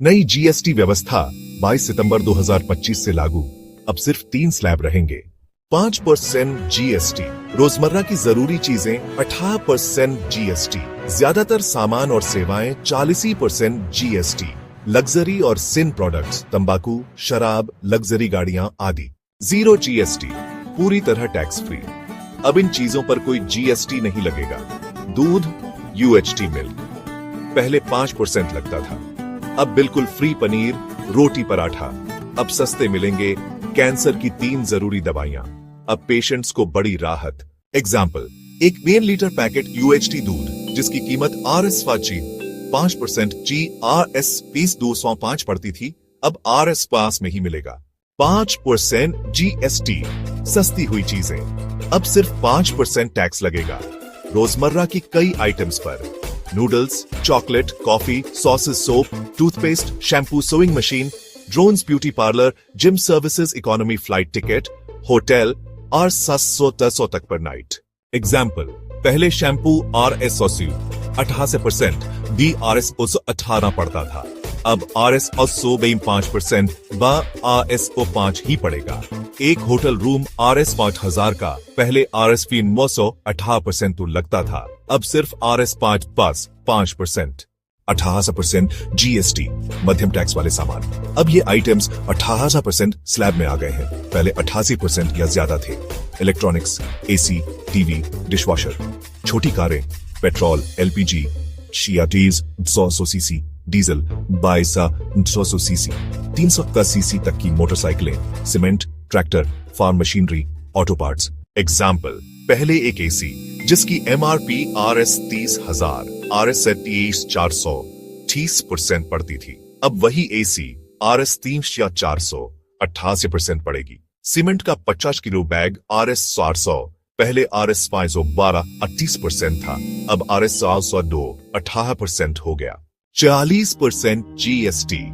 नई जीएसटी व्यवस्था 22 सितंबर 2025 से लागू। अब सिर्फ 3 स्लैब रहेंगे। 5% जीएसटी, रोजमर्रा की जरूरी चीजें 18% जीएसटी, ज्यादातर सामान और सेवाएं 40% जीएसटी, लग्जरी और सिन प्रोडक्ट्स, तंबाकू, शराब, लग्जरी गाड़ियां आदि 0 जीएसटी, पूरी तरह टैक्स फ्री। अब इन चीजों पर कोई जीएसटी नहीं लगेगा। दूध, यूएचटी मिल्क, पहले 5% लगता था, अब बिल्कुल फ्री पनीर, रोटी पराठा। अब सस्ते मिलेंगे कैंसर की 3 जरूरी दवाइयां। अब पेशेंट्स को बड़ी राहत। एग्जाम्पल, एक 1 लीटर पैकेट यूएचटी दूध जिसकी कीमत RS 5% GRS फीस 205 पड़ती थी, अब RS पास में ही मिलेगा। 5% जीएसटी, सस्ती हुई चीजें, अब सिर्फ 5% टैक्स लगेगा। रोजमर्रा की कई आइटम्स पर noodles, chocolate, coffee, sauces, soap, toothpaste, shampoo, sewing machine, drones, beauty parlour, gym services, economy flight ticket, hotel और 700 तक पर नाइट। एग्जाम्पल, पहले शैम्पू RS 88% DRS 18 पड़ता था, अब RS 5% व RS 5 ही पड़ेगा। एक होटल रूम RS 5000 का पहले RS 918% तो लगता था, अब सिर्फ RS 5% 88% जीएसटी, मध्यम टैक्स वाले सामान। अब ये आइटम्स 88% स्लैब में आ गए हैं, पहले 88% या ज्यादा थे। इलेक्ट्रॉनिक्स, एसी, टीवी, डिशवॉशर, छोटी कारें, पेट्रोल, LPG, शियाटीज 100 सीसी, डीजल 2200 सीसी, 310 सीसी तक की मोटरसाइकिलें, cement, tractor, farm machinery, auto parts. Example, पहले एक एसी जिसकी MRP RS 30,000, RS 23,400, 30% पड़ती थी, अब वही एसी RS 3,400, 88% पड़ेगी। सीमेंट का 50 किलो बैग RS 400, पहले RS 512 38% था, अब RS 402 18% हो गया। 40% जीएसटी,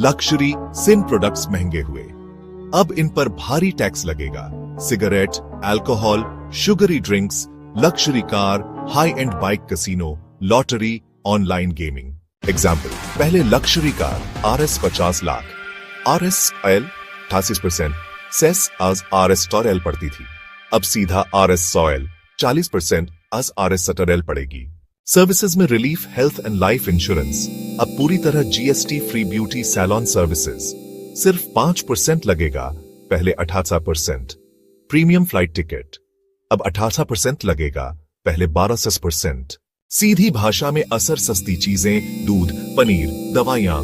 लक्जरी सिन प्रोडक्ट्स महंगे हुए, अब इन पर भारी टैक्स लगेगा। Cigarette, alcohol, sugary drinks, luxury car, high end bike, casino, lottery, online gaming. Example, पहले luxury car RS 50 lakh, RS L 88%, cess आज RS 100L पड़ती थी, अब सीधा RS 100L 40% आज RS 70L पड़ेगी। सर्विसेज में relief, health and life insurance, अब पूरी तरह GST free. Beauty salon services सिर्फ 5% लगेगा, पहले 88%। प्रीमियम फ्लाइट टिकट अब 88% लगेगा, पहले 1200%। सीधी भाषा में असर, सस्ती चीजें, दूध, पनीर, दवाइयां,